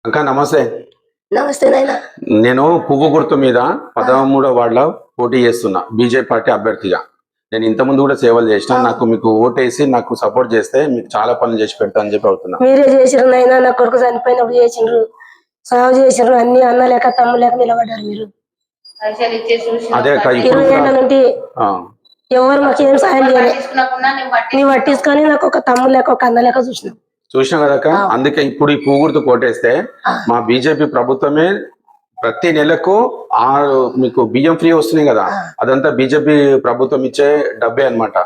అక్క నమస్తే. నమస్తే నాయనా. నేను పువ్వు గుర్తు మీద 13వ వార్డులో పోటీ చేస్తున్నా బీజేపీ పార్టీ అభ్యర్థిగా. నేను ఇంతకుముందు కూడా సేవలు చేసిన. మీకు ఓటేసి నాకు సపోర్ట్ చేస్తే మీకు చాలా పనులు చేసి పెడతా అని చెప్పి అవుతున్నా. మీరే చేసిర్రు నాయనా, నా కొడుకు చనిపోయినప్పుడు చేసిండ్రు, సాగు చేసిండ్రు, అన్ని అన్న లేక తమ్ము లేక నిలబడ్డారు మీరు. అదే అక్క 20 ఏళ్ళ నుండి ఎవరు మాకేం సాయం చేయలేదు. నీ పట్టించుకొని నాకు ఒక తమ్ము లేక ఒక అన్న లేక చూసినా కదక్క. అందుకే ఇప్పుడు ఈ పువ్వు గుర్తు కోటేస్తే మా బీజేపీ ప్రభుత్వమే ప్రతి నెలకు మీకు బియ్యం ఫ్రీ వస్తున్నాయి కదా, అదంతా బీజేపీ ప్రభుత్వం ఇచ్చే డబ్బే అన్నమాట.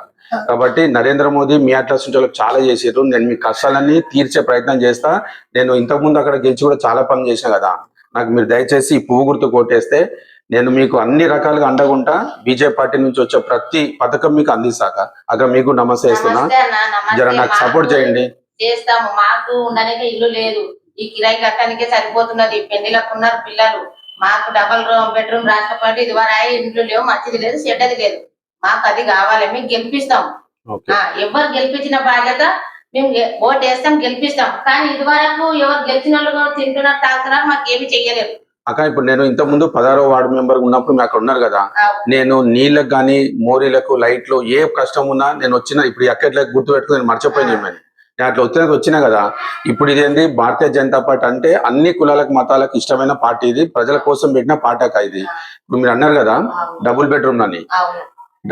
కాబట్టి నరేంద్ర మోదీ మీ అట్లా చాలా చేసారు. నేను మీ కష్టాలన్నీ తీర్చే ప్రయత్నం చేస్తా. నేను ఇంతకుముందు అక్కడ గెలిచి కూడా చాలా పనులు చేసిన కదా. నాకు మీరు దయచేసి ఈ పువ్వు గుర్తు కోటేస్తే నేను మీకు అన్ని రకాలుగా అండగుంటా. బీజేపీ పార్టీ నుంచి వచ్చే ప్రతి పథకం మీకు అందిస్తాక. అక్కడ మీకు నమస్తే ఇస్తున్నా. జర నాకు సపోర్ట్ చేయండి. చేస్తాము. మాకు ఉండడానికి ఇల్లు లేదు, ఈ కిరాయి కట్టడానికే సరిపోతున్నది. పెళ్లిలకు ఉన్నారు పిల్లలు, మాకు డబల్ బెడ్రూమ్ రాకపోతే ఇది వరకు ఇంట్లో లేవు, మంచిది లేదు, చెడ్డది లేదు. మాకు అది కావాలి, మేము గెలిపిస్తాం. ఎవరు గెలిపించిన బాధ్యత మేము ఓటు వేస్తాం, గెలిపిస్తాం. కానీ ఇది వరకు ఎవరు గెలిచిన వాళ్ళు తింటున్నారు, తాగుతున్నారు, మాకు ఏమి చెయ్యలేదు. అక్క ఇప్పుడు నేను ఇంత ముందు 16వ వార్డు మెంబర్ ఉన్నప్పుడు మీరు అక్కడ ఉన్నారు కదా, నేను నీళ్ళకు కానీ మోరీలకు లైట్లు ఏ కష్టం ఉన్నా నేను వచ్చిన. ఇప్పుడు ఎక్కట్లకు గుర్తు పెట్టుకుని నేను మర్చిపోయినామని నేను అట్లా వచ్చినా కదా. ఇప్పుడు ఇదేంటి భారతీయ జనతా పార్టీ అంటే అన్ని కులాలకు మతాలకు ఇష్టమైన పార్టీ. ఇది ప్రజల కోసం పెట్టిన పార్టీ అక్క ఇది. ఇప్పుడు మీరు అన్నారు కదా డబుల్ బెడ్రూమ్ అని.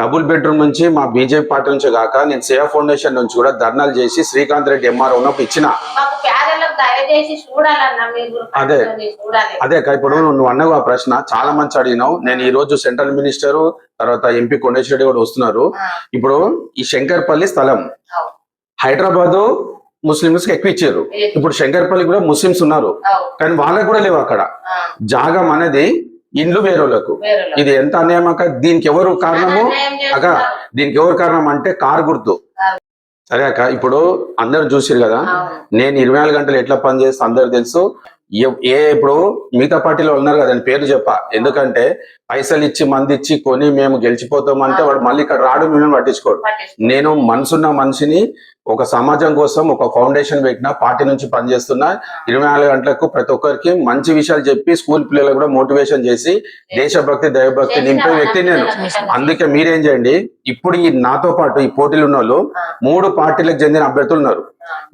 డబుల్ బెడ్రూమ్ నుంచి మా బీజేపీ పార్టీ నుంచి కాక నేను సేవా ఫౌండేషన్ నుంచి కూడా ధర్నాలు చేసి శ్రీకాంత్ రెడ్డి ఎంఆర్ఓ ఉన్నప్పుడు ఇచ్చిన. అదే ఇప్పుడు నువ్వు అన్నవు ఆ ప్రశ్న చాలా మంచి అడిగినావు. నేను ఈ రోజు సెంట్రల్ మినిస్టర్ తర్వాత ఎంపీ కొండేశ్వర రెడ్డి కూడా వస్తున్నారు. ఇప్పుడు ఈ శంకర్పల్లి స్థలం హైదరాబాద్ ముస్లింస్ కి ఎక్కువ ఇచ్చారు. ఇప్పుడు శంకర్పల్లి కూడా ముస్లింస్ ఉన్నారు, కానీ వాళ్ళకు కూడా లేవు అక్కడ జాగం అనేది. ఇండ్లు వేరేలకు. ఇది ఎంత అన్యాయం అక్క. దీనికి ఎవరు కారణము అక్క? దీనికి ఎవరు కారణం అంటే కారు గుర్తు. సరే అక్క, ఇప్పుడు అందరు చూసిరు కదా నేను 24 గంటలు ఎట్లా పని చేస్తా అందరు తెలుసు. ఇప్పుడు మిగతా పార్టీలో ఉన్నారు కదా పేర్లు చెప్ప. ఎందుకంటే పైసలు ఇచ్చి మంది ఇచ్చి కొని మేము గెలిచిపోతాం అంటే వాడు మళ్ళీ ఇక్కడ రాడు, మేము పట్టించుకోడు. నేను మనసున్న మనిషిని, ఒక సమాజం కోసం ఒక ఫౌండేషన్ పెట్టిన పార్టీ నుంచి పనిచేస్తున్నా. 24 గంటలకు ప్రతి ఒక్కరికి మంచి విషయాలు చెప్పి స్కూల్ పిల్లలకు కూడా మోటివేషన్ చేసి దేశభక్తి దైవభక్తి నింపే వ్యక్తి నేను. అందుకే మీరేం చేయండి, ఇప్పుడు ఈ నాతో పాటు ఈ పోటీలు ఉన్న వాళ్ళు 3 పార్టీలకు చెందిన అభ్యర్థులు ఉన్నారు.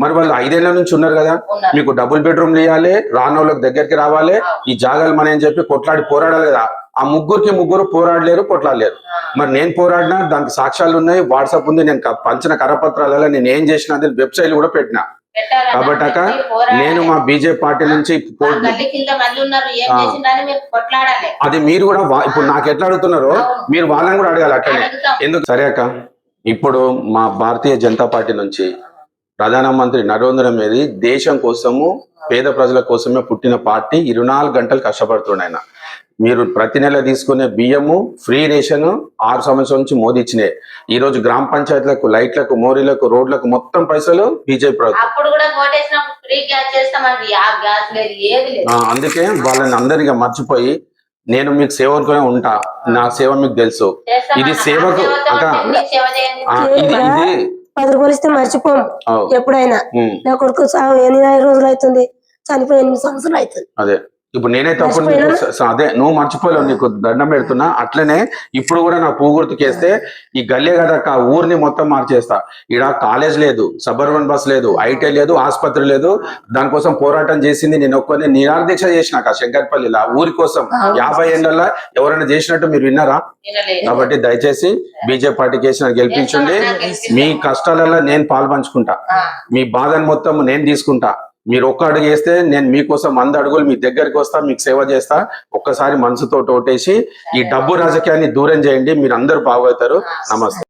మరి వాళ్ళు 5 ఏళ్ల నుంచి ఉన్నారు కదా. మీకు డబుల్ బెడ్రూమ్లు ఇవ్వాలి, రానోళ్ళకి దగ్గరికి రావాలి, ఈ జాగాలు మన అని చెప్పి కొట్లాడి పోరాడాలి కదా. ఆ ముగ్గురు పోరాడలేరు, కొట్లాడలేరు. మరి నేను పోరాడినా, దానికి సాక్ష్యాలు ఉన్నాయి, వాట్సాప్ ఉంది. నేను పంచిన కరపత్రాలలో నేను ఏం చేసిన వెబ్సైట్ కూడా పెట్టినా. కాబట్టి అక్క నేను మా బీజేపీ పార్టీ నుంచి అది మీరు కూడా ఇప్పుడు నాకు ఎట్లా అడుగుతున్నారో మీరు వాళ్ళని కూడా అడగాలి అట్లనే. ఎందుకు? సరే అక్క, ఇప్పుడు మా భారతీయ జనతా పార్టీ నుంచి ప్రధానమంత్రి నరేంద్ర మోదీ దేశం కోసము పేద ప్రజల కోసమే పుట్టిన పార్టీ. 24 గంటలు కష్టపడుతున్నాడు ఆయన. మీరు ప్రతి నెల తీసుకునే బియ్యము ఫ్రీ రేషన్ 6 సంవత్సరాల నుంచి మోదీ ఇచ్చినాయి. ఈ రోజు గ్రామ పంచాయతీలకు లైట్లకు మోరీలకు రోడ్లకు మొత్తం పైసలు బీజేపీ ప్రభుత్వం. అందుకే వాళ్ళని అందరిగా మర్చిపోయి నేను మీకు సేవకునే ఉంటా. నా సేవ మీకు తెలుసు. ఇది సేవకు అక్క, ఇది 10 రూపాయలు ఇస్తే మర్చిపోం ఎప్పుడైనా. నా కొడుకు 8 రోజులు అవుతుంది, చనిపోయి 8 సంవత్సరాలు అవుతుంది. అదే ఇప్పుడు నేనైతే అదే నువ్వు మర్చిపోలేవు, నీకు దండం పెడుతున్నా. అట్లనే ఇప్పుడు కూడా నా పువ్వు గుర్తుకేస్తే ఈ గల్లే కదా ఊరిని మొత్తం మార్చేస్తా. ఈడ కాలేజ్ లేదు, సబర్బన్ బస్ లేదు, ఐటీ లేదు, ఆసుపత్రి లేదు. దానికోసం పోరాటం చేసింది నేను ఒక్కనే. నిరాదీక్ష చేసినాక శంకర్పల్లిలా ఊరి కోసం 50 ఏళ్ళ ఎవరైనా చేసినట్టు మీరు విన్నారా? కాబట్టి దయచేసి బీజేపీ పార్టీకి వేసి గెలిపించండి. మీ కష్టాలలో నేను పాల్పంచుకుంటా, మీ బాధను మొత్తం నేను తీసుకుంటా. మీరు ఒక్క అడుగు వేస్తే నేను మీకోసం 100 అడుగులు మీ దగ్గరికి వస్తా, మీకు సేవ చేస్తా. ఒక్కసారి మనసుతో ఓటేసి ఈ డబ్బు రాజకీయాన్ని దూరం చేయండి, మీరు అందరూ బాగవుతారు. నమస్తే.